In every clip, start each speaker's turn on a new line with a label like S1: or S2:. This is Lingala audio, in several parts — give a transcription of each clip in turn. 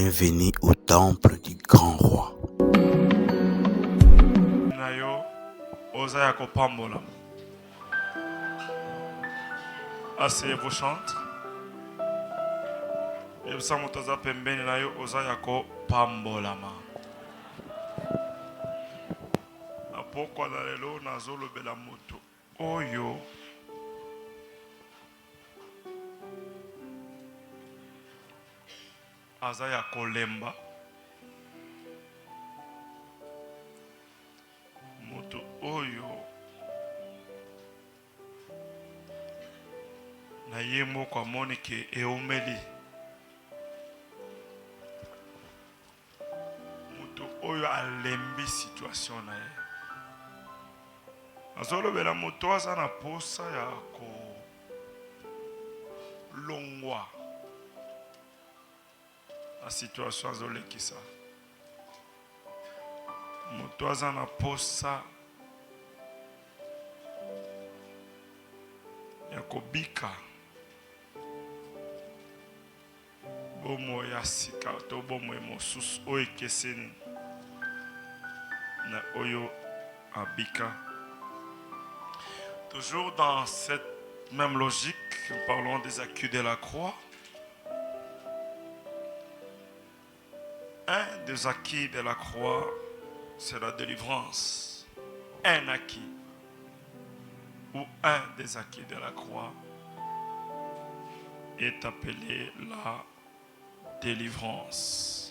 S1: bienvenue au temple du grand roi.
S2: Nayo oza yako pambola. Asseyez-vous chante. Yebisa motoza pembeni nayo oza yako pambolama. Apoko na lelo nazolobela moto oyo aza ya kolemba. Moto oyo na ye moko amoni ke eumeli. Moto oyo alembi situation na ye. Azolobela moto aza na posa ya ko longwa la situation azolekisa. Moto aza na posa ya kobika bomo ya sika to bomo mosusu oyo ekeseni na oyo abika. Toujours dans cette même logique, nous parlons des acquis de la croix. Un des acquis de la croix, c'est la délivrance. Un acquis ou un des acquis de la croix est appelé la délivrance.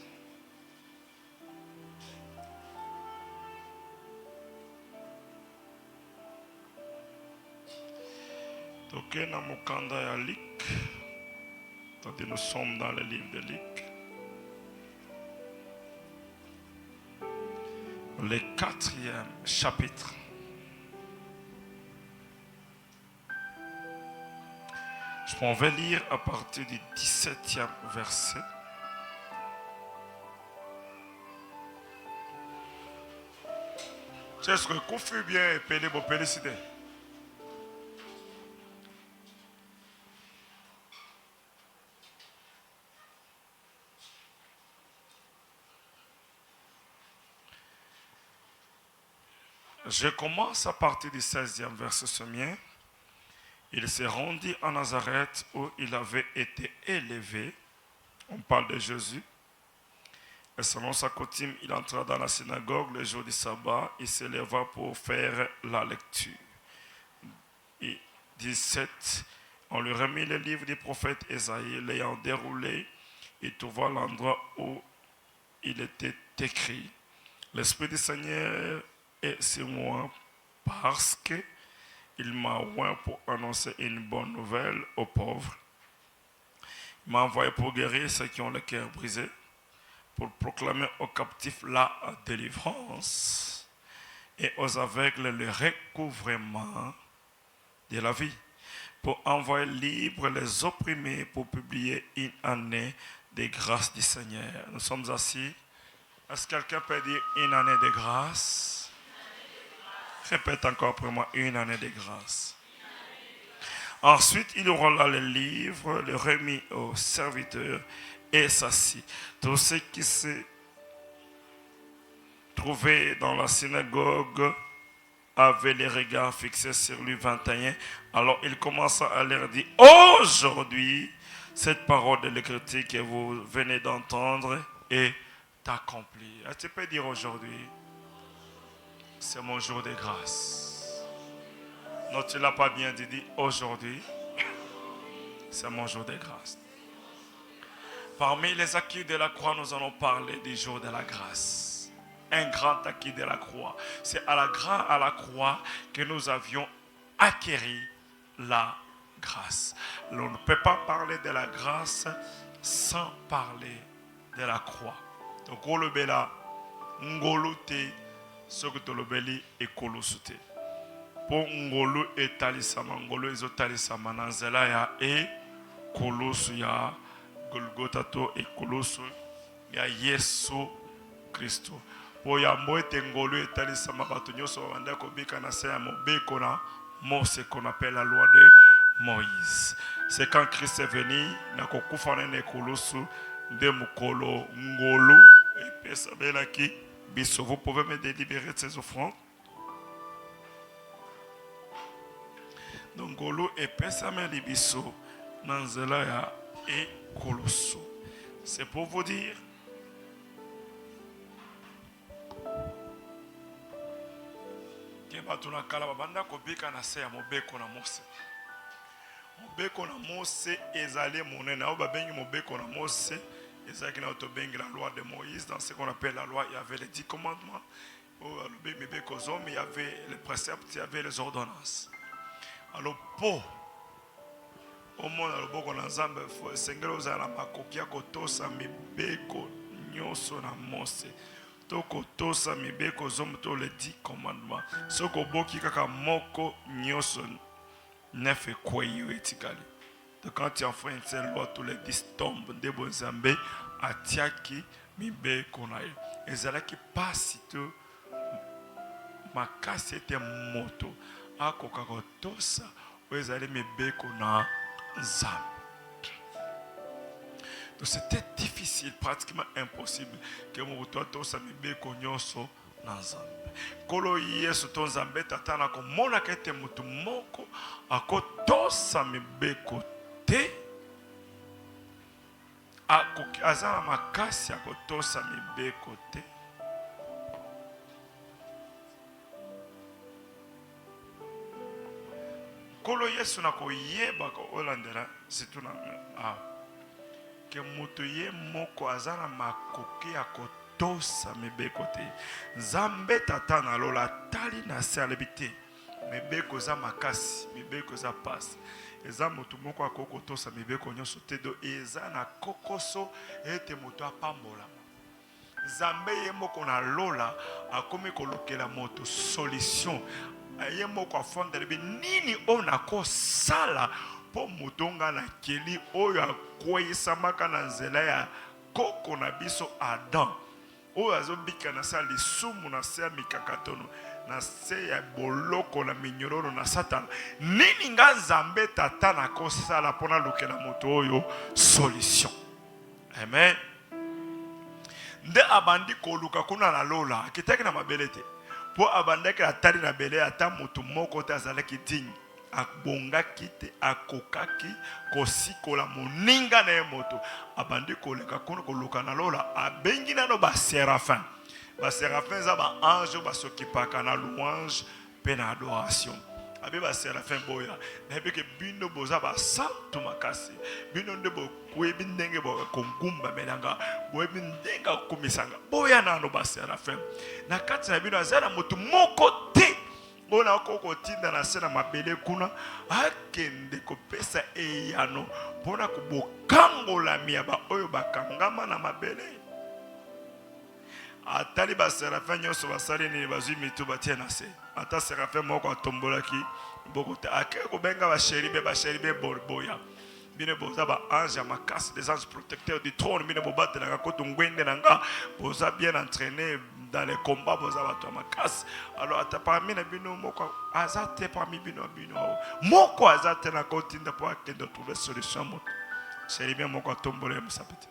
S2: Donc, nous sommes dans le livre de Luc. Le 4e chapitre. On va lire à partir du 17e verset. Est-ce que vous faites bien et payez vos féliciter? Je commence à partir du 16e verset ce mien. Il s'est rendu à Nazareth où il avait été élevé. On parle de Jésus. Et selon sa coutume, il entra dans la synagogue le jour du sabbat. Il s'éleva pour faire la lecture. Et 17, on lui remit le livre du prophète Ésaïe. L'ayant déroulé, il trouva l'endroit où il était écrit. L'Esprit du Seigneur est sur moi parce qu'il m'a oint pour annoncer une bonne nouvelle aux pauvres. Il m'a envoyé pour guérir ceux qui ont le cœur brisé, pour proclamer aux captifs la délivrance et aux aveugles le recouvrement de la vie, pour envoyer libres les opprimés, pour publier une année de grâce du Seigneur. Nous sommes assis. Est-ce que quelqu'un peut dire une année de grâce? Répète encore après moi, une année de grâce. Ensuite, il roula le livre, le remit au serviteur et s'assit. Tous ceux qui se trouvaient dans la synagogue avaient les regards fixés sur lui. 21. Alors il commença à leur dire: aujourd'hui, cette parole de l'Écriture que vous venez d'entendre est accomplie. Tu peux dire aujourd'hui, c'est mon jour de grâce. Non, tu ne l'as pas bien dit. Dis aujourd'hui, c'est mon jour de grâce. Parmi les acquis de la croix, nous allons parler du jour de la grâce. Un grand acquis de la croix. C'est à la croix que nous avions acquis la grâce. On ne peut pas parler de la grâce sans parler de la croix. Donc, on le bela, ngolote, ce que tu le beli et kolosute. Pour ngolo et talisama, ngolo et talisama, nanzela ya et kolosu ya Golgotha to et kolosu ya Yesu Christo. Pour ya moete ngolo et talisama, batonyo so wanda kobika na se ya mobeko na Mose qu'on appelle la loi de Moïse. C'est quand Christ est venu, na kokufa na kolosu de mukolo ngolu et pesa belaki biso. Vous pouvez me délibérer de ces offrandes. Donc ngolu et pesa me libiso nanzela ya et koloso. C'est pour vous dire que batuna kala babanda kobika na se ya mobeko na Mose. Mobeko na Mose ezali monene na babengi mobeko na Mose ezaki na otobengi la loi de Moïse. Dans ce qu'on appelle la loi, il y avait les 10 commandements. Il y avait les préceptes, il y avait les ordonnances. Alors pour au monde le boko na Nzambe sengelo za la makokia kotosa mibeko nyoso na Mose. Toko tosa mibeko zomto les 10 commandements. Soko boki kaka moko nyoso neuf et quoi etikali. Donc quand tu enfreins cette loi, tous les 10 tombent de Bonzambe à Tiaki mibeko na yo. Ezalaki pasito makasi était moto akoka kotosa ezali mibeko na Nzambe. Donc c'était difficile, pratiquement impossible que mon toi tosa mibeko nyonso na Nzambe. Kolo Yesu to Nzambe tata na ko mona kete mutu moko akotosa mibeko te azana makasi akotosa mibeko te. Kolo Yesu na ko yeba ko olandera situna ke mutu ye moko azana makoki akotosa mibeko te. Nzambe tata na lola tali na se alebite mibeko za makasi mibeko za pasi. Eza mutu moko akokotosa mibeko nyonso te do eza na kokoso ete mutu apambola. Nzambe ye moko na lola akomi kolukela moto solution. Ye moko afondela bi nini ona ko sala po mutonga na keli oyo akweisamaka na nzela ya koko na biso Adam. Oyo azobika na sa lisumu na se ya mikakatono na se ya boloko na minyororo na Satan. Nini nga Nzambe tata na ko sala pona lukela moto oyo solution. Amen. Nde abandi koluka kuna na lola akitaki na mabelete po abandaki atali na bele ata mutu moko te azalaki digne akbongaki te akokaki kosikola moninga na ye moto abandi koleka kuna koluka na lola abengi nano baserafin. Baserafin za ba ange basokipaka na louange pe na adoration. Abe baserafin boya na beke bino boza basantu makasi bino nde bokwebi ndenge bokongumba melanga boyebi ndenge komisanga boya nano baserafin na kati na bino azala mutu moko te bona koko tinda na se na mabele kuna akende kopesa eyano bona kubokangola miaba oyo bakangama na mabele. Atali ba serafin nyonso basali ni bazwi mitu batie na se. Ata serafin moko atombolaki bokote ake kobenga ba sheribe boya. Bine boza ba ange makasi, des anges protecteurs du trône, bine bobate na koto ngwende nanga boza bien entraîné dans les combats boza bato makasi. Alors ata parmi na bino moko azate parmi bino moko azate na kotinda pour akende trouver solution moto. Sheribe moko atombole musapete.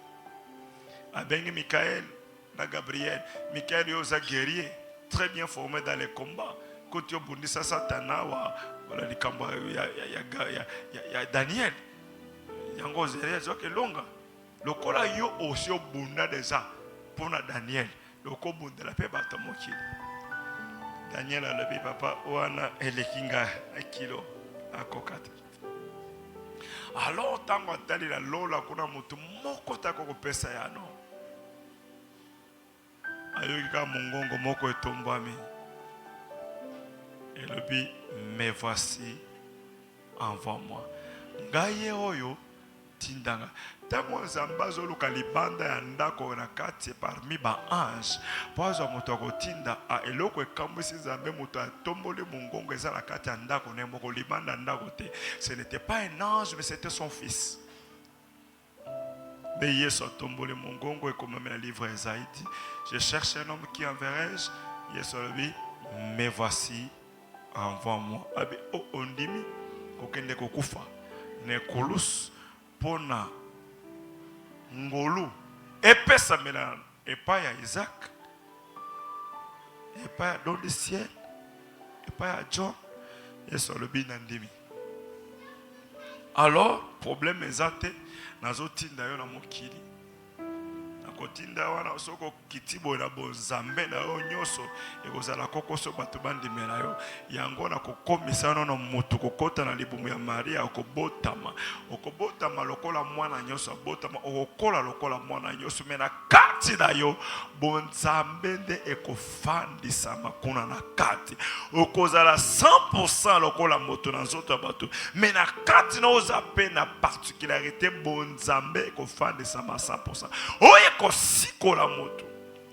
S2: Abengi Michael na Gabriel. Michael yoza guerrier, très bien formé dans les combats. Quand tu bundisa Satana wala likamba ya Daniel. Yango zere zoke longa. Lokola yo osio bunda déjà pour na Daniel. Loko bunda la pe bato mokili. Daniel a levé papa wana elekinga akilo akokata. Alors tango tali la lola kuna mutu moko tako kopesa ya no. Ayoka mongongo moko etombami. Et le bi me voici envers moi. Ngaye oyo tindanga. Tango Nzambe azoluka libanda ya ndako na kati parmi ba ange. Poazo moto akotinda a eloko ekambwisi Nzambe moto atomboli mongongo eza na kati ya ndako ne moko libanda ndako te. Ce n'était pas un ange mais c'était son fils. Mais Yesu atomboli mongongo et comme le livre Esaïe dit, je cherche un homme qui enverrai-je. Yesu lui, me voici envers moi. Abe o ondimi kokende kokufa ne kolus pona ngolu epesamela epai ya Isaac, epai ya don du ciel, epai ya John, Yesu alobi na ndimi. Alors problème ezate nazotinda yo na mokili. Kotinda wana soko kitibo na bonzambe na yo nyoso ekozala kokoso bato bandimela yo yango na kokomisa no moto kokota na libumu ya Maria okobotama lokola mwana nyoso abotama okokola lokola mwana nyoso mena kati na yo bonzambe nde ekofandisa makuna na kati okozala 100% lokola moto na nzoto ya bato mena kati na ozape na particularité bonzambe ekofandisa ma 100% oye sikola moto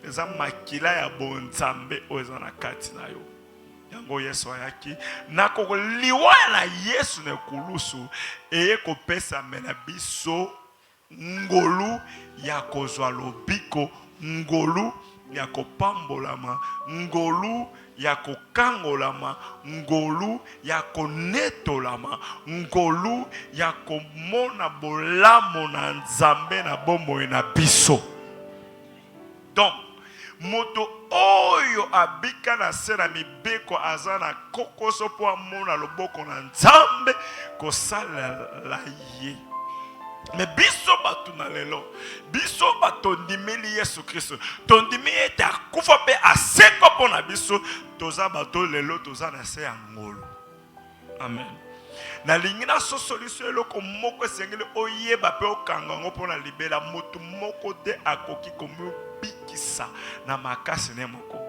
S2: eza makila ya bonzambe oza na kati na yo yango Yesu ayaki na kokoliwa na Yesu na kulusu eye kopesa mena biso ngolu ya kozwa lobiko ngolu ya kopambolama ngolu ya kokangolama ngolu ya konetolama ngolu ya komona bolamo na nzambe na bomoi na biso. Donc, moto oyo abika na se na mibeko aza na kokoso po amona loboko na nzambe kosalela ye. Mais biso batu na lelo, biso batu ndimeli Yesu Kristo, tondimi ete akufa pe aseko po na biso, toza batu lelo toza na se ya ngolo. Amen. Na lingina sosoliso eloko moko esengeli oyeba pe okanga ngo po na libela motu moko te akoki komi bikisa na makasi ne moko.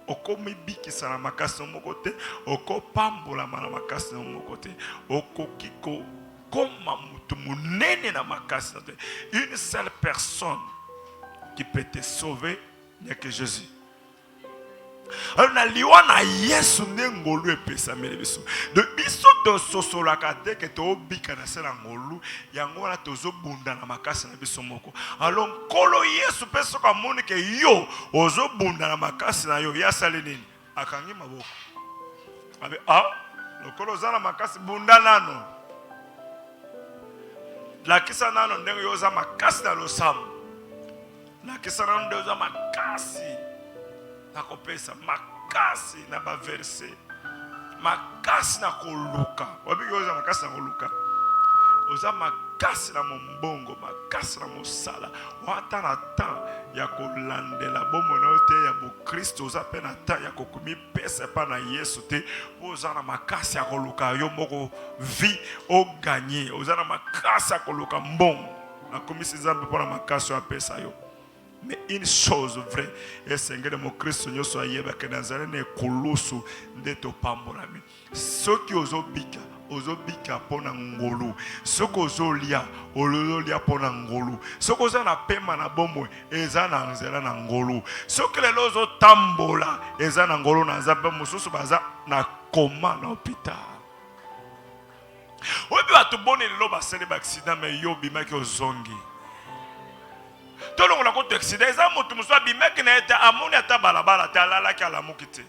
S2: Okomi bikisa na makasi moko te, okopambola na makasi moko te, okoki koma mutu munene na makasi te. Une seule personne qui peut te sauver n'est que Jésus. Alors na liwa na Yesu ngolu epesa mele biso. De biso to sosolaka te ke to bika na sela ngolu yango na tozo bunda na makasi na biso moko. Alors nkolo Yesu peso ka moni ke yo ozo bunda na makasi na yo ya sali nini akangi maboko. Abe lokolo zana makasi bunda nano. La kisa nano ndenge yo za makasi na losamu. La kisa nano ndenge yo za makasi na kopesa makasi na ba verse makasi na koluka wabiki oza makasi na koluka oza makasi na mbongo makasi na mosala wata na temps ya kolandela bomo na ote ya bo Kristo oza pe na temps ya kokumi pesa pa na Yesu te oza na makasi ya koluka yo moko vie o gagner oza na makasi ya koluka mbongo na komisi nzambe pona makasi ya pesa yo. Mais une chose vraie, et c'est que mon Christ nous soit yeba que Nazaré ne kolosu ndeto pambolami. Ce qui ozobika pona ngolu, ce que ozolia ololia pona ngolu, ce que oza na pema na bomo eza na nzela na ngolu, ce que les lozo tambola eza na ngolu na nzambe mususu baza na koma na hôpital. Obi batu boni lelo basele ba accident mais yo bimaki ozongi. Tout le monde a compté accident. Les gens qui sont bimaki na ete amoni ata balabala te alala ki alamuki te.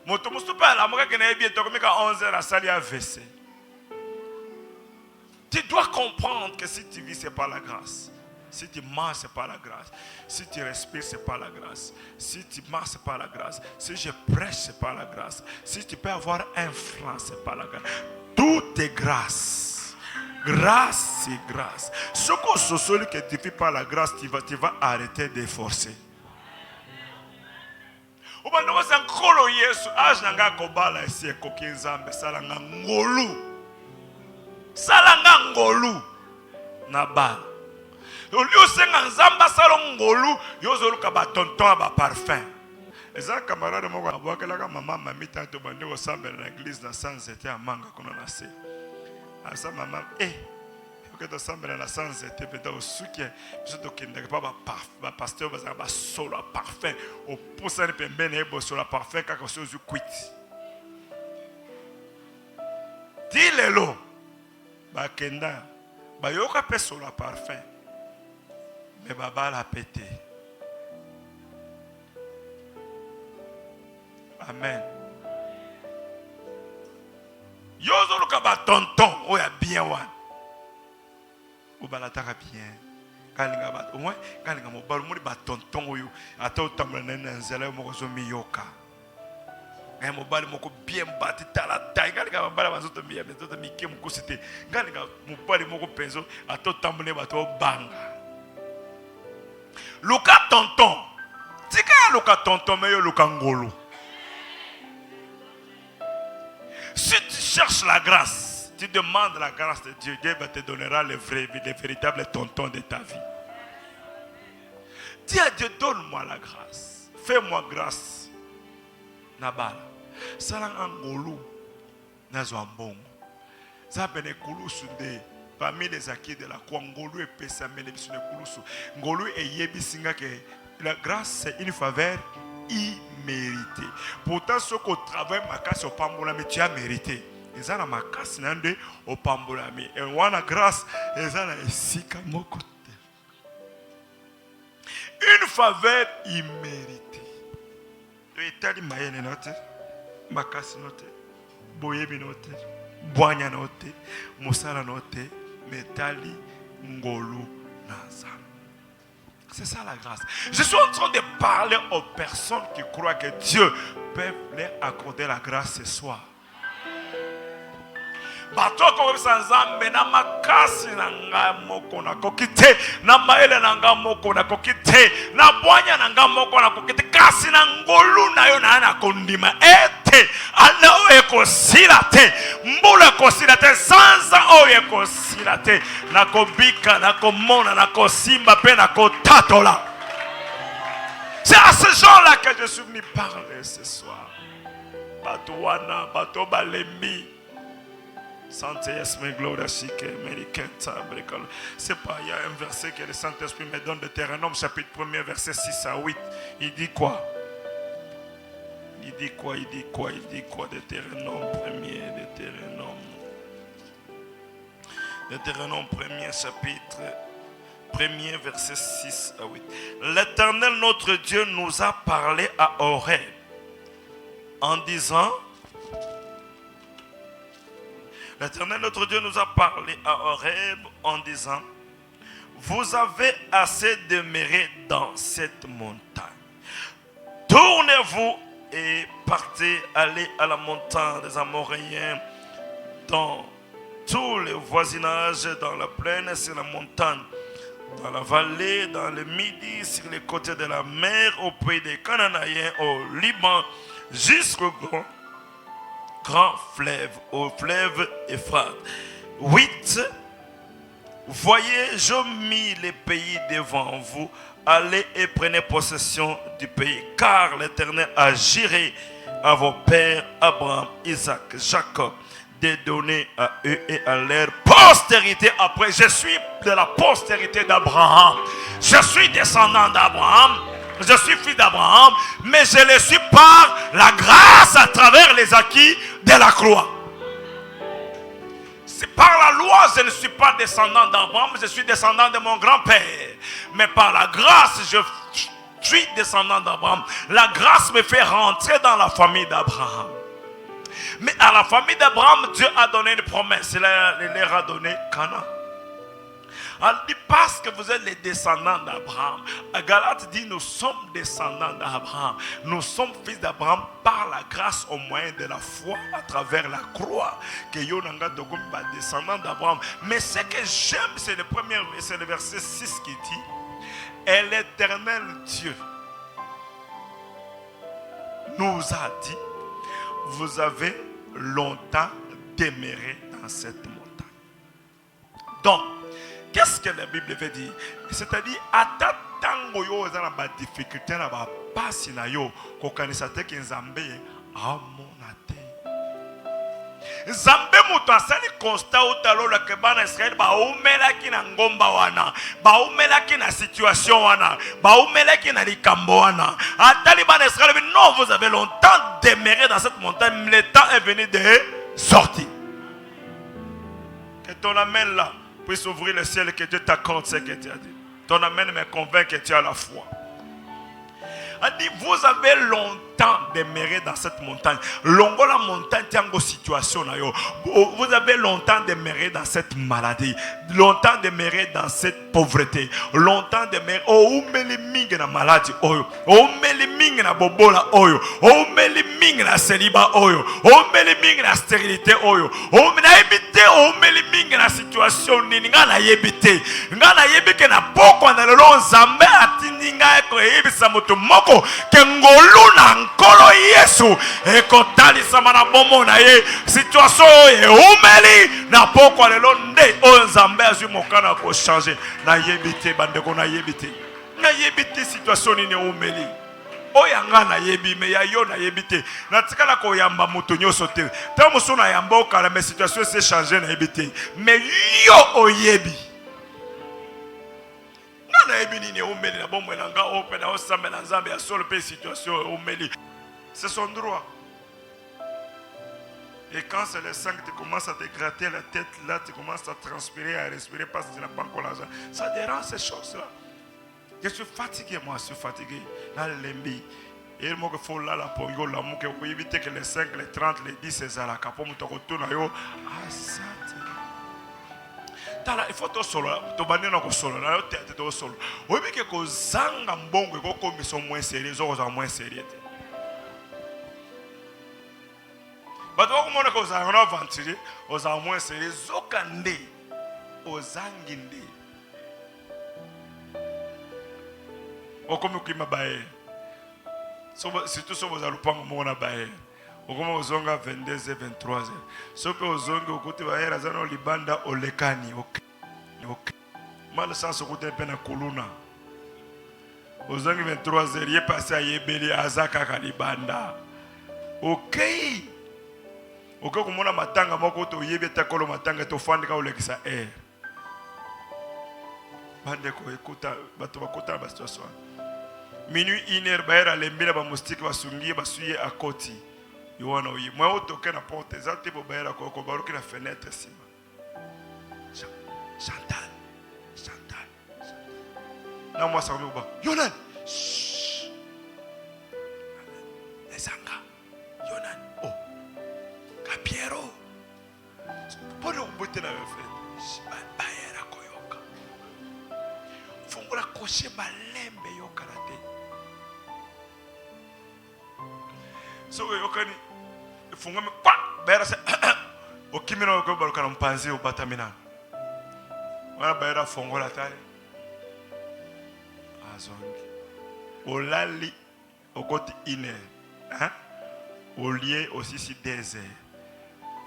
S2: Moto musu pa alamuka ki na ebi eto komika 11h à sali AVC. Tu dois comprendre que si tu vis c'est pas la grâce. Si tu manges c'est pas la grâce. Si tu respires c'est pas la grâce. Si tu marches c'est pas la grâce. Si je prêche c'est pas la grâce. Si tu peux avoir influence c'est pas la grâce. Tout est grâce. Grâce, c'est grâce. Ce que tu fais par la grâce, tu vas arrêter de forcer. Obando sa nkolo Yesu ajnanga kobala esi koki nzambe salanga ngolu. Salanga ngolu na ba. Olio senga nzamba salanga ngolu yozoluka ba tonton ba parfum. Eza camarade moko abwakelaka mama mamita to bande ko sambela na église na sans était amanga kono na se. Asa maman que tu sembles la sans était peut-être au sucre puis tu n'as pas ba pasteur ba solo parfum au pousse ne pembene e bo solo parfum ka ko sozu quit dilelo ba kenda ba yoka pe solo parfum mais baba la pété. Amen. Yozo luka ba tonton oya bien wan. Ou balataka bien. kalinga ba au moins kalinga mobali muri ba tonton oyo ata otambola na nzela moko zo miyoka ngai mobali moko bien bati tala tai kalinga mobali bazoto miya bezoto mike mukosite kalinga mobali moko penzo ata otambola bato banga luka tonton tika luka tonton meyo luka ngolo. Si tu cherches la grâce, tu demandes la grâce de Dieu, Dieu te donnera les véritables tontons de ta vie. Dis à Dieu, donne-moi la grâce. Fais-moi grâce. Nabala. Salang angolu. Nazwambongo. Zabene kulusu de. Parmi les acquis de la croix, ngolu et pesamele bisune kulusu. Ngolu et yebisinga que la grâce c'est une faveur immérité. Pourtant, ce qu'on travaille ma casse au pambola, mais tu as mérité. Ils ont ma casse nande au pambola, mais et on a grâce. Ils ont ici comme mon côté. Une faveur imméritée. Tu es tali maïne note, ma casse note, boyebi note, boanya note, moussala note, metali ngolu naza. C'est ça la grâce. Je suis en train de parler aux personnes qui croient que Dieu peut leur accorder la grâce ce soir. Bato ko sanzambe na makasi na ngamoko na kokite na maele na ngamoko na kokite na bwanya na ngamoko na kokite kasi na ngolu na yo na kondima ete ana ekosilate mbula ekosilate sanza oyo ekosilate na kobika na komona na kosimba pe na kotatola. C'est à ce genre-là que je suis venu parler ce soir. Bato wana bato balembi. Santé, Esprit, gloire, chic, américain, tabricole. C'est pas, il y a un verset que le Saint-Esprit me donne de Deutéronome, chapitre 1er, verset 6 à 8. Il dit quoi? Il dit quoi? Deutéronome 1er, Deutéronome 1er, chapitre 1er, verset 6 à 8. L'Éternel, notre Dieu, nous a parlé à Horeb en disant... L'Éternel notre Dieu nous a parlé à Horeb en disant: vous avez assez demeuré dans cette montagne. Tournez-vous et partez, allez à la montagne des Amoréens, dans tout le voisinage, dans la plaine, sur la montagne, dans la vallée, dans le midi, sur les côtés de la mer, au pays des Cananéens, au Liban, jusqu'au grand fleuve, au fleuve Euphrate. 8. Voyez, j'ai mis les pays devant vous. Allez et prenez possession du pays, car l'Éternel a juré à vos pères Abraham, Isaac, Jacob, de donner à eux et à leur postérité. Après, je suis de la postérité d'Abraham. Je suis descendant d'Abraham. Je suis fils d'Abraham, mais je le suis par la grâce à travers les acquis de la croix. C'est par la loi, je ne suis pas descendant d'Abraham, je suis descendant de mon grand-père. Mais par la grâce, je suis descendant d'Abraham. La grâce me fait rentrer dans la famille d'Abraham. Mais à la famille d'Abraham, Dieu a donné une promesse. Il leur a donné Canaan. Elle dit parce que vous êtes les descendants d'Abraham. Galate dit nous sommes descendants d'Abraham. Nous sommes fils d'Abraham par la grâce au moyen de la foi à travers la croix. Que Yonanga Dogom va descendant d'Abraham. Mais ce que j'aime, c'est le verset 6 qui dit: et l'Éternel Dieu nous a dit: vous avez longtemps demeuré dans cette montagne. Donc, qu'est-ce que la Bible veut dire? C'est-à-dire, à tango yo ezana ba difficulté na ba pasi na yo ko kanisa te ke Nzambe amonate. Nzambe muto asali constat utalola ke bana Israël ba umelaki na ngomba wana, ba umelaki na situation wana, ba umelaki na likambo wana. Atali bana Israël, non, vous avez longtemps demeuré dans cette montagne, le temps est venu de sortir. Que ton amen là puisse ouvrir le ciel, que Dieu t'accorde ce que tu as dit. Ton amen me convainc que tu as la foi. Elle dit, vous avez longtemps demeuré dans cette montagne. Longo la montagne, tiango situation na yo. Vous avez longtemps demeuré dans cette maladie. Longtemps demeuré dans cette pauvreté, longtemps demeuré oumeli mingi na maladie oyo, oumeli mingi na bobola oyo, oumeli mingi na célibat oyo, oumeli mingi na stérilité oyo, na yebite oumeli mingi na situation nini nga na yebite, nga na yebike na poko na lelo nzambe atindi nga ko yebisa moto moko ke ngolu na nkolo Yesu ekotalisa mana bomo na ye situation oyo oumeli na poko lelo nde o nzambe azwi mokana ko changer. Na yebite bandeko na yebite. Na yebite situation nini omeli. Oyanga na yebi me ya yo na yebite. Na tikala ko yamba moto nyoso te. Ta moso na yamba okala me situation s'est changé na yebite. Me yo oyebi. Na yebi nini omeli na bomwe na nga open na osamba na nzambe ya solo pe situation omeli. C'est son droit. Et quand c'est le sang, tu commences à te gratter la tête, là, tu commences à transpirer, à respirer parce que tu n'as pas encore l'argent. Ça dérange ces choses-là. Je suis fatigué, moi, je suis fatigué. Là, le lembi. Et il faut là, la pongo, la mouke, pour éviter que les 5, les 30, les 10, c'est ça, la capo, tu retournes à yo. Ah, ça, il faut que tu solo, tu bannes dans le solo, là, tu es au solo. Oui, mais que tu zanga mbongo, que tu moins sérieux, tu es moins sérieux. Bato wakumona ko za ngona aventure oza moins sérieux zokande ozanginde okomi kuima bae surtout so boza lupango mona bae okoma ozonga 22h 23h sope ozonga okuti bae razana libanda olekani ok mal sens okuti pena kuluna ozonga 23h ye passé a yebeli azaka kalibanda ok. Ok, comme on a matanga, moko to yebeta kolo matanga to fandika olekisa air. Bande ko écouta, bato bakota ba situation. Minuit 1h baera lembela ba moustique ba sungi ba suye à koti. Yona oyi. Moi otoke na porte, zate bo baera ko baruki na fenêtre sima. Chantal. Na moi ça ba. Yonan. Ezanga. Yonan. Oh. Piero, pour nous botter dans le fait, baera koyoka. Fungula koche balembe yoka la te. So yoka ni, fungula me kwa baera se, okimino ko baruka mpanzi obatamina. Wana baera fungula tale. Azongi. Olali okoti ine, hein? Au lieu aussi si désert.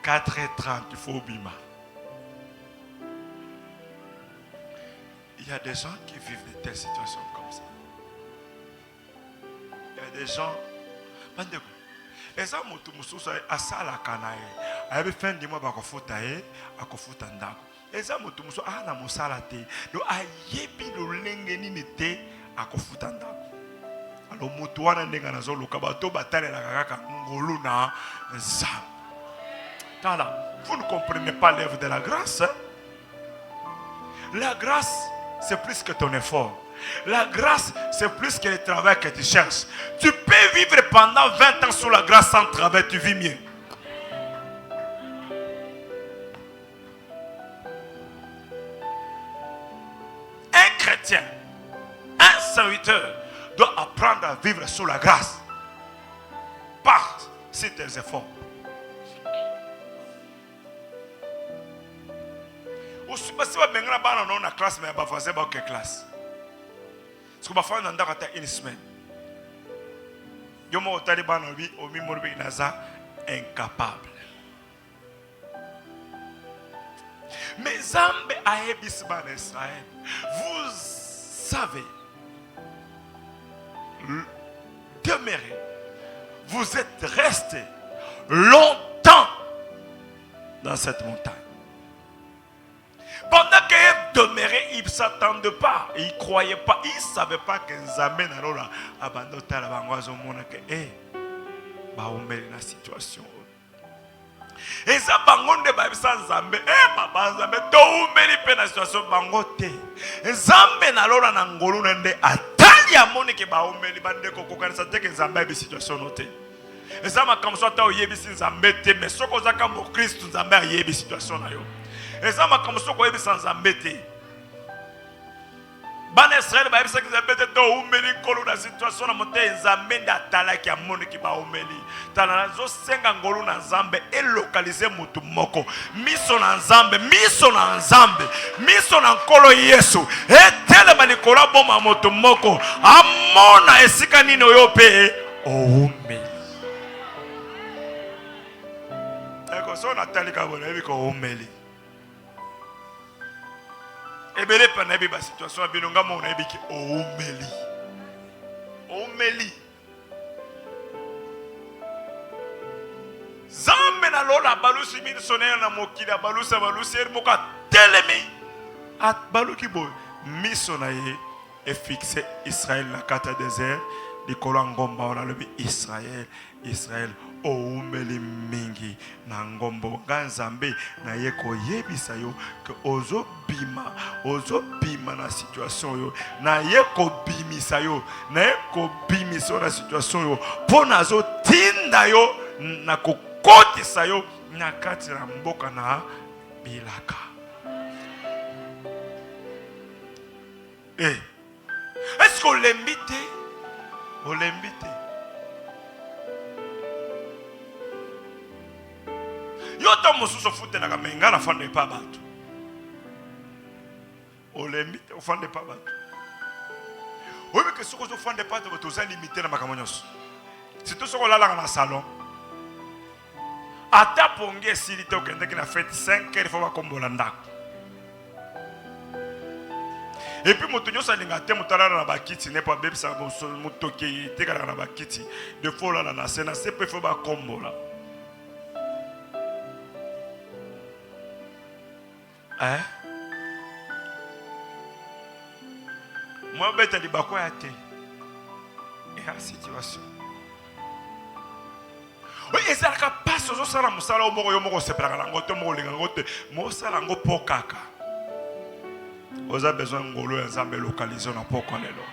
S2: 4h30, il faut bima. Il y a des gens qui vivent de telles situations comme ça. Il y a des gens. Et ça, mususu asala kanae. Ayabi fin du mois bakofuta akofuta ndako. Et ça, mususu ana musala te. Do ayebi lo lengeni nete akofuta ndako. Alors mutuana ndenga nazo luka bato batale la kaka ngolu na za. Vous ne comprenez pas l'œuvre de la grâce. Hein? La grâce, c'est plus que ton effort. La grâce, c'est plus que le travail que tu cherches. Tu peux vivre pendant 20 ans sous la grâce sans travail, tu vis mieux. Un chrétien, un serviteur doit apprendre à vivre sous la grâce. Par tes efforts. Si vous avez une classe, mais vous avez une classe. Si vous avez une semaine, vous avez incapable. Mais Zambé a Israël. Vous savez demeurer. Vous êtes resté longtemps dans cette montagne. Pendant qu'il demeurait, il ne s'attendait pas. Il ne croyait pas. Il ne savait pas que Nzambe n'a abandonné la bangoise au monde. Et la situation. Et ça, bangonde babisa Nzambe. Papa Nzambe, to umeli pe na situation bangote. Nzambe na lora na ngolu nende atali amoni ke ba umeli bande koko kanisa te ke Nzambe bi situation note. Et ça ma comme ça ta oyebi si Nzambe te mais soko zaka mo Christ Nzambe ayebi situation na yo. Et ça m'a comme ça qu'on est sans embêter. Bana Israël ba yebisa kizabete to umeli kolo na situation na mote nzambe ndatala ki amoni ki ba umeli. Tala zo senga ngolu na nzambe e localiser mutu moko. Miso na nzambe, miso na nzambe, miso na nkolo Yesu. E tele ba likola boma mutu moko. Amona esika nini oyo pe o umeli. Eko so na tali ka bona ebiko umeli. Ebele panabi ba situation binonga mo na ebiki omeli. Omeli. Zambe na lola balusi min sonner na mokila balusa balusi moka telemi. At baluki boy misona ye e fixé Israël na kata désert di kolangomba ona lobi Israël Israël oumeli mingi na ngombo nganzambe na yeko yebisa yo ke ozo bima na situation yo na yeko bimisa yo na yeko bimisa na situation yo pona zo tinda yo na kokotisa yo na kati na mboka na bilaka. Est-ce qu'on l'invite? On l'invite. Yota mosusu fute na kamenga na fande pa batu. On l'invite, on fande pa batu. Oui, mais que ce que je fande pas batu, ça limité na makamonyos. C'est tout ce qu'on a là dans le salon. Ata ponge silite okende ki na fête 5 heures faut kombola ndako. Et puis moto nyosa linga te mutala na bakiti ne pa bebisa motoki te kana na bakiti de fola na sena se pe faut ba kombola. Hein? Moi beta di bako ya te. Et la situation. Oui, et ça ka passe zo sala musala omoko yo moko sepela na ngote moko linga ngote mo sala ngo pokaka. Vous avez besoin de localiser na poko lelo.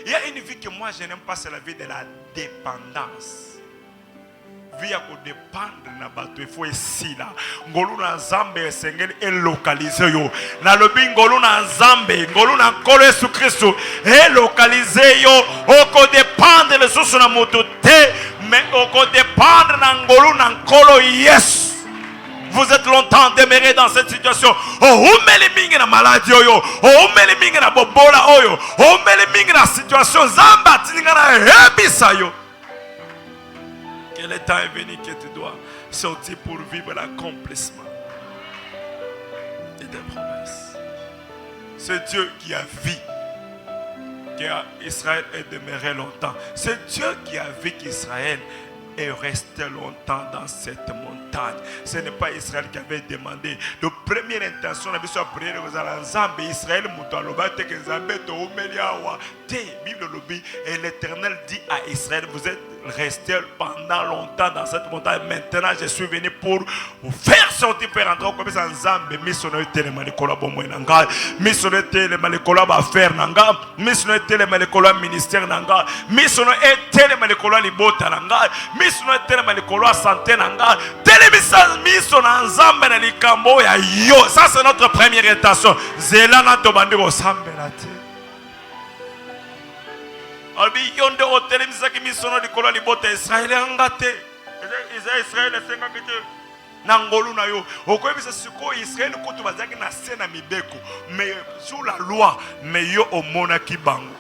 S2: Il y a une vie que moi je n'aime pas, c'est la vie de la dépendance. Vie à dépendre na bato il faut ici là. Ngolu na Nzambe sengeli et localiser yo. Na lobi ngolu na Nzambe, ngolu na nkolo Yesu Kristo et localiser yo. Oko dépendre le sous na moto te, mais oko dépendre na ngolu na nkolo Yesu. Vous êtes longtemps demeuré dans cette situation. Oh, umeli mingi na maladie oyo. Oh, umeli mingi na bobola oyo. Oh, umeli mingi na situation zamba tininga na hebisa yo. Que le temps est venu que tu dois sortir pour vivre l'accomplissement de tes promesses. C'est Dieu qui a vu qu'Israël est demeuré longtemps. C'est Dieu qui a vu qu'Israël est resté longtemps dans cette montagne. Ce n'est pas Israël qui avait demandé. La première intention de la prière aux Nzambe Israël mutalobate que Nzambe to umeliawa te Bible lobi et l'Éternel dit à Israël vous êtes resté pendant longtemps dans cette montagne. Maintenant je suis venu pour vous faire sortir pour rentrer comme ça Nzambe missionnaire tellement les collabos nanga missionnaire tellement les collabos affaires nanga missionnaire tellement les collabos ministère nanga missionnaire tellement les collabos libota nanga missionnaire tellement les collabos santé nanga télévision mission Nzambe na likambo ya yo. Ça c'est notre première intention. Zela na tobandi ko sambela te. Albi yonde hotel misaki misono likolo libota Israël angate. Israël senga kete na ngolu na yo. Okoyebisa siko Israël kutu bazaki na sena mibeko. Mais sous la loi, mais yo omona ki bango.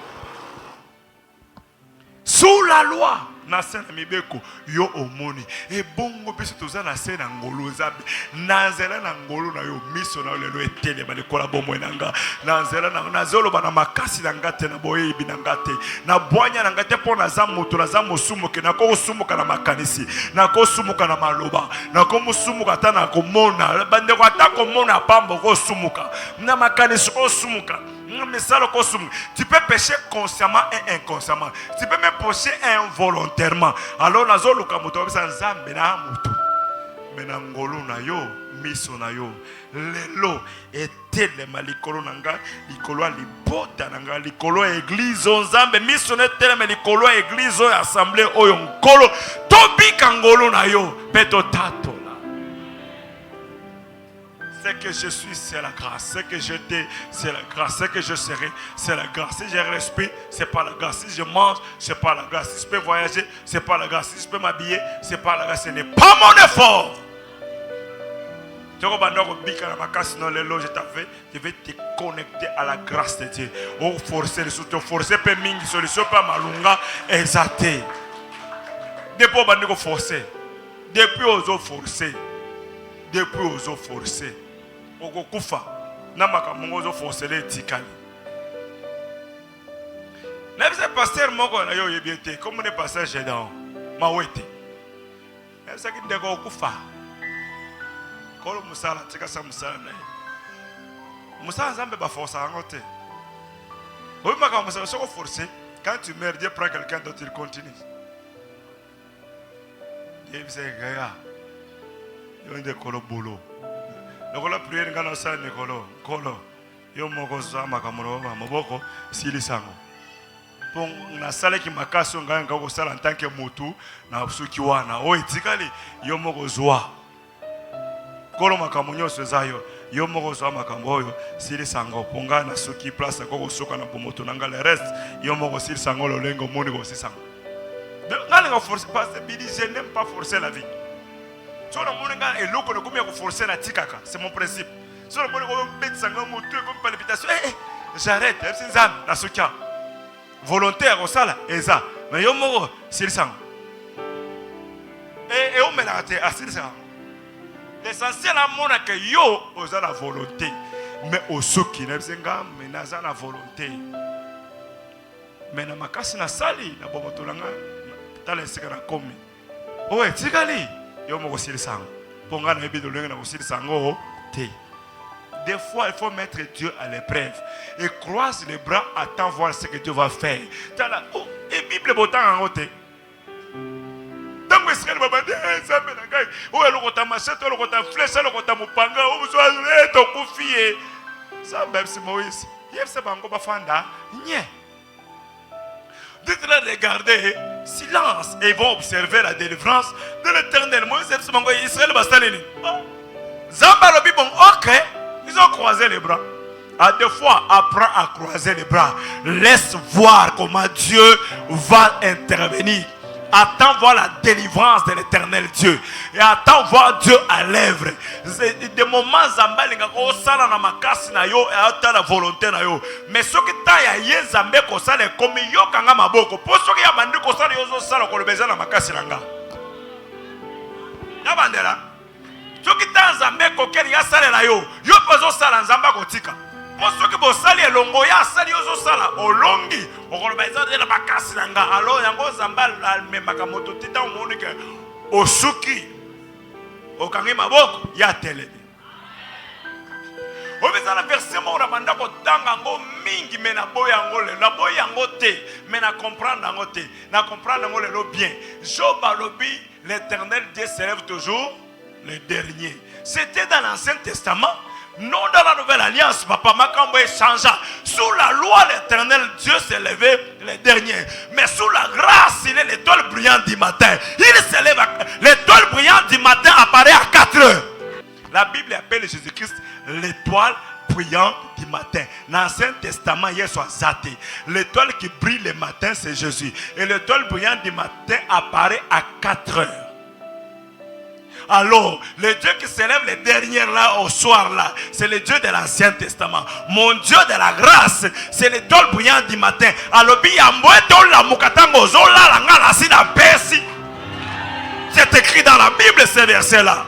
S2: Sous la loi na sena mibeko yo omoni e bongo biso toza na sena ngolo zabe na nzela na ngolo na yo miso na lelo etele ba lekola bomwe nanga na nzela na nazolo bana makasi na ngate na boye bi na ngate na bwanya na ngate pona za moto na za mosumuke na ko sumuka na makanisi na ko sumuka na maloba na ko musumuka ta na ko mona bande ko ta ko mona pambo ko sumuka na makanisi ko sumuka. Tu peux pécher consciemment et inconsciemment. Tu peux même pécher involontairement. Alors, nazo lukamuto bisa nzambe na mutu. Menangolo na yo, miso na yo. Lelo etele malikolo nanga, likolo libota nanga, likolo église nzambe miso na tele malikolo église assemblée oyo nkolo. Tobi kangolo na yo, peto tato. Ce que je suis, c'est la grâce. Ce que j'étais, c'est la grâce. Ce que je serai, c'est la grâce. Si je respire, c'est pas la grâce. Si je mange, c'est pas la grâce. Si je peux voyager, c'est pas la grâce. Si je peux m'habiller, c'est pas la grâce. Ce n'est pas mon effort. Je vais te connecter à la grâce de Dieu. Oh, forcer les sous, forcer peu mingi, solution pas malunga, exalté. Depuis on va forcer. Depuis on va forcer. Depuis on va forcer. On va kufa. Namaka mongo forcer les tikali. Même si pasteur mongo na yo yebiete, comme on est pasteur Gédéon, mawete. Même si qui ndeko kufa. Kolo musala tika sa musala na. Musala zambe ba forcer angote. Oui, ma comme ça, c'est forcer. Quand tu meurs, Dieu prend quelqu'un d'autre, il continue. Dieu me dit, gars, il y a des colos boulot. Le colo prière, quand on s'en est colo, il y a un mot ma camarade, ma boko, si les sangs. Pour la salle qui m'a cassé, on a un salle en tant que motu, na absuki wana. Oh, etikali, il y a un mot zoa. Kolo makamunyo sezayo. Yo moko zo makambo oyo sili sango ponga na soki place ko soka na bomoto nanga le reste yo moko sili sango lolengo moni ko sili sango de ngale ko forcer parce que je n'aime pas forcer la vie. So na moni nga eloko ne komia ko forcer na tikaka, c'est mon principe. So na moni ko bet sango moto comme palpitation j'arrête c'est ça na sokia volontaire au sala eza mais yo moko sili sango et on me l'a raté à sili sango. L'essentiel à mon que yo aux la volonté, mais au ceux qui n'aiment pas mais n'a la volonté. Mais na makasi na sali na bomotolanga tala sekana komi. Ouais, tikali yo mo kosili sango. Ponga na ebi dolenga na kosili sango te. Des fois, il faut mettre Dieu à l'épreuve et croise les bras, attends voir ce que Dieu va faire. Tala et Bible botan en côté. Dites-leur de garder silence et ils vont observer la délivrance de l'Éternel. Israël va s'aligner. Zambalobi bon, ok, ils ont croisé les bras. À deux fois, apprends à croiser les bras. Laisse voir comment Dieu va intervenir. Attends voir la délivrance de l'Éternel Dieu. Et attends voir Dieu à l'œuvre. Des moments zambalinga ko sala na makasi na yo et attends la volonté na yo. Mais ce que ta ya ye zambe ko sala comme yo kanga maboko. Po ce que ya bandi ko sala yo zo sala ko le besoin na makasi nanga. Ya bandela. Ce que ta zambe ko keli ya sala na yo. Yo pozo sala nzamba ko tika. Pour ceux qui vont salir longo ya sali ozo sala olongi okolobaisa de la bakasi nanga alors yango zambal me makamoto tita omonike osuki okangi maboko ya tele obeza na verset mo na banda ko tanga ngo mingi me na boyango le na boyango te me na comprendre ngo te na comprendre ngo le lo bien Job alobi l'Éternel Dieu s'élève toujours le dernier. C'était dans l'Ancien Testament. Non, dans la nouvelle alliance, papa Makambo changea. Sous la loi, l'Éternel Dieu s'est levé le dernier. Mais sous la grâce, il est l'étoile brillante du matin. Il s'élève, l'étoile brillante du matin apparaît à 4 heures. La Bible appelle Jésus-Christ l'étoile brillante du matin. Dans l'Ancien Testament, il y a soit zaté. L'étoile qui brille le matin, c'est Jésus. Et l'étoile brillante du matin apparaît à 4 heures. Alors, le Dieu qui s'élève les dernières là au soir là, c'est le Dieu de l'Ancien Testament. Mon Dieu de la grâce, c'est l'étoile brillante du matin. Alors, c'est écrit dans la Bible ces versets là.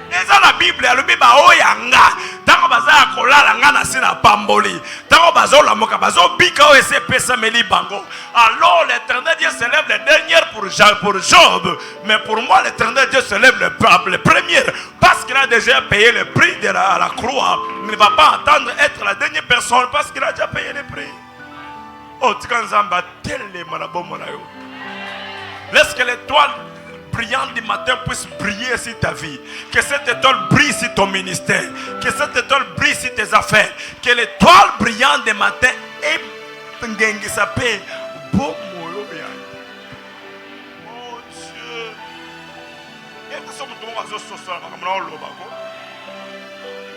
S2: Et dans la Bible, le Bible oyanga. Tango baza kolala ngana sina pamboli. Tango bazo la moka bazo bika o ese pesa meli bango. Alors l'Éternel Dieu se lève les dernières pour Job, mais pour moi l'Éternel Dieu se lève les premières parce qu'il a déjà payé le prix de la croix. Il ne va pas attendre être la dernière personne parce qu'il a déjà payé le prix. Oh tikanzamba telle malabomo na yo. Laisse que l'étoile brillante du matin puisse briller sur ta vie. Que cette étoile brille sur ton ministère. Que cette étoile brille sur tes affaires. Que l'étoile brillante du matin est Ngengisapé. Oh Dieu.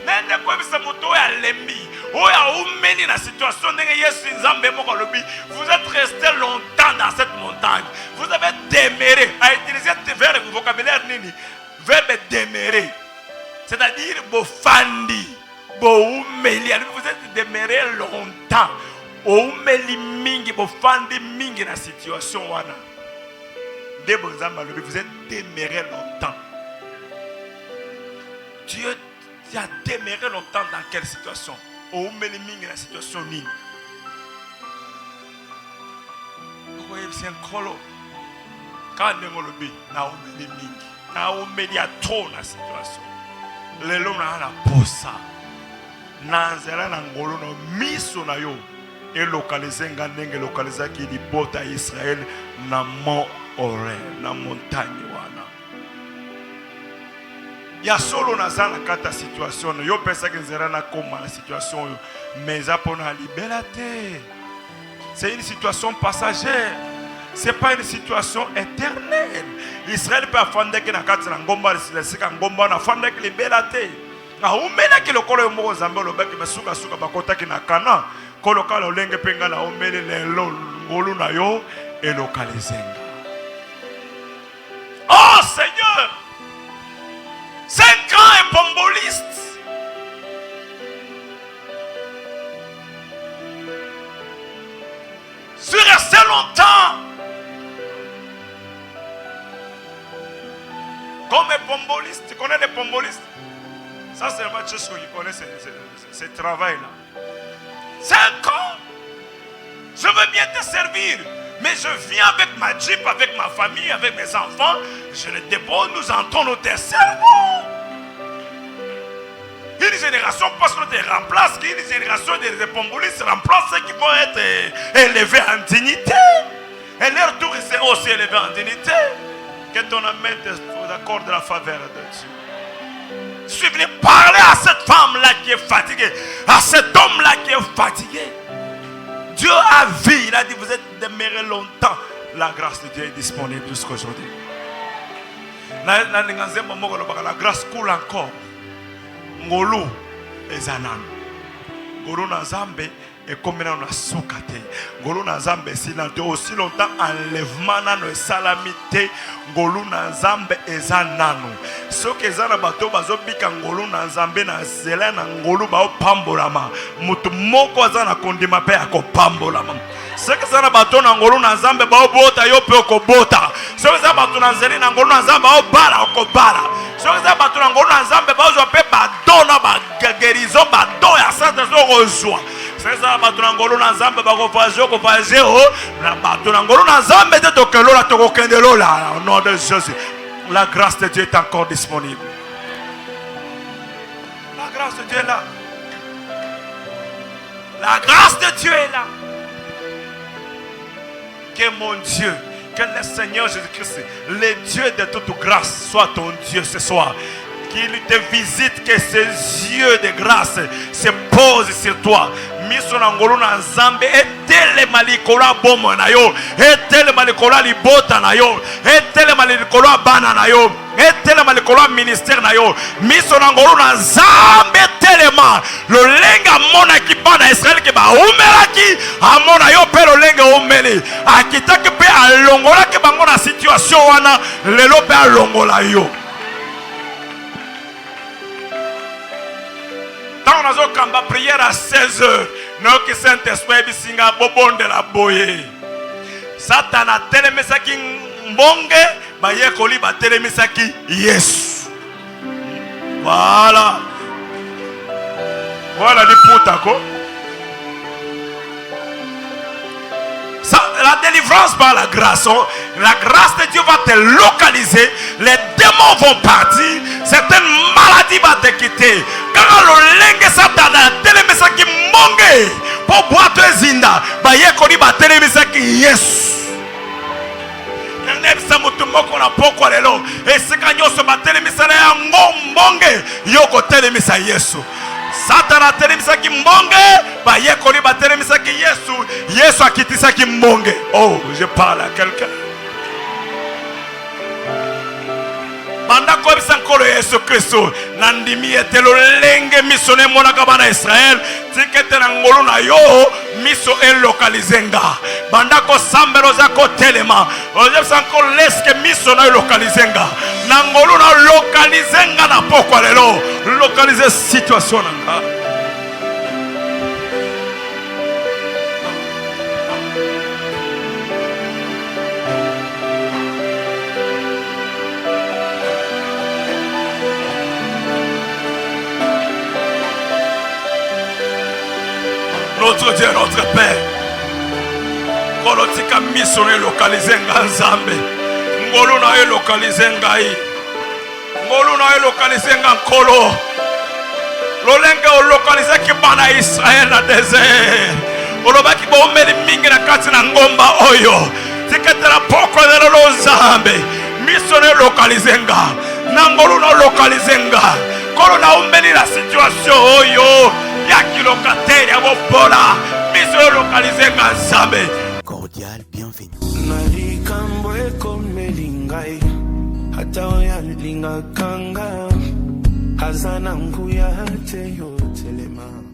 S2: Nende kwa bisa moto ya lembi. Oya umeli na situation nenge Yesu nzambe moko lobi. Vous êtes resté longtemps dans cette montagne. Vous avez demeuré. A utiliser ce verbe vocabulaire nini? Verbe demeurer. C'est-à-dire bofandi. Boumeli. Vous êtes demeuré longtemps. Oumeli mingi bofandi mingi na situation wana. Debo nzambe lobi vous êtes demeuré longtemps. Dieu a demeuré longtemps dans quelle situation? Au mingi la situation ni. C'est un colo. Quand on le na au mingi, na au media trop la situation. Le long na la posa. Na nzela na ngolo no miso na yo. Et localiser ngandenge localiser qui di bota Israël na mont Horeb, na montagne wana. Ya solo naza na kata situation yo pesa que nzera na koma la situation yo mais apona liberté. C'est une situation passagère. C'est pas une situation éternelle. Israël peut affronter que na kata na ngomba le sika ngomba na affronter que liberté. Na umena que le kolo mo zambe lo baki basuka suka bakota ki na kana kolo kala olenge penga na omele le ngolu na yo et localiser. Oh Seigneur! C'est un grand épomboliste. Je suis resté longtemps comme épomboliste. Tu connais l'épomboliste? Ça, c'est le match qui connaît ce travail-là. 5 ans. Je veux bien te servir. Mais je viens avec ma jeep, avec ma famille, avec mes enfants. Je le dépose, nous entrons dans tes cerveaux. Une génération passe que te remplace, une génération de épombolistes remplace ceux qui vont être élevés en dignité. Et leur tour est aussi élevé en dignité. Que ton amène t'accorde la faveur de Dieu. Je suis venu parler à cette femme-là qui est fatiguée, à cet homme-là qui est fatigué. Dieu a vu, il a dit vous êtes demeurés longtemps. La grâce de Dieu est disponible jusqu'à aujourd'hui. La grâce coule encore. Ngolu ezanan. Ngolu na Zambé et comme on a soukate. Ngolu na Zambé silante aussi longtemps enlèvement na no salamité. Ngolu na Zambé ezananu. Ce que zana bato bazobika ngolu na Zambé na zela na ngolu ba opambolama. Mutu moko azana kondima pe akopambolama. Ce que zana bato na ngolu na Zambé ba obota yo pe okobota. Ce que zana bato na zeli na ngolu na Zambé ba obala okobala. Ce que zana bato na ngolu na Zambé ba ozo pe badona ba guérison ba do ya sante zo rejoie. C'est ça, Batunangolo Nazambe, Bagofazo, Kofazeo, la Batunangolo Nazambe, de Tokelola, Tokokendelola, au nom de Jésus. La grâce de Dieu est encore disponible. La grâce de Dieu est là. La grâce de Dieu est là. Que mon Dieu, que le Seigneur Jésus-Christ, le Dieu de toute grâce, soit ton Dieu ce soir. Qu'il te visite, que ses yeux de grâce se posent sur toi. Miso na ngolo na Nzambe etele malikola bomo na yo, etele malikola libota na yo, etele malikola bana na yo, etele malikola ministère na yo. Miso na ngolo na Nzambe telema lo lenga mona ki bana Israël ke ba umelaki amona yo pe lo lenga umeli akitaki pe alongola ke bango na situation wana lelo pe alongola yo. Dans notre combat prière à 16h, nous qui Saint-Esprit bisinga bobonde la boye. Satan a telemesaki mbonge, ba yekoli ba telemesaki yes. Voilà. Voilà les poutako. La délivrance par la grâce. La grâce de Dieu va te localiser. Les démons vont partir. Certaines maladies vont te quitter. Quand le lingue satana telemesaki monge pour boire te zinda ba yekoli ba telemesaki yes. Nebisa mutumoko na poko lelo esika nyoso ba telemesana ya ngombonge yoko telemesa Yesu. Satana teremisaki mbonge, ba yekoli ba teremisaki Yesu, Yesu akitisaki mbonge. Oh, je parle à quelqu'un. banda koyebisa nkolo Yesu Kristo nandimi ete lolenge miso ne monaka bana Israel tikete na ngolu na yo miso elokalize nga banda kosambela oza kotelema oyebisa nkolo leske miso na elokalize nga na ngolu na lokalize nga na pokwa lelo lokalize situation na nga. Notre Dieu, notre Père, kolotika miso ne localiser nga Nzambe, ngolu na localiser ngai, ngolu na localiser nga nkolo, lolenge o localiser ki bana Israël na désert, olobaki bomeli mingi na kati na ngomba oyo, tiketela poko de lo Nzambe, miso ne localiser nga, na ngolu na localiser nga, kolo na umbeli la situation oyo.
S1: Cordial bienvenue.
S3: Hazana nguya te yo telema.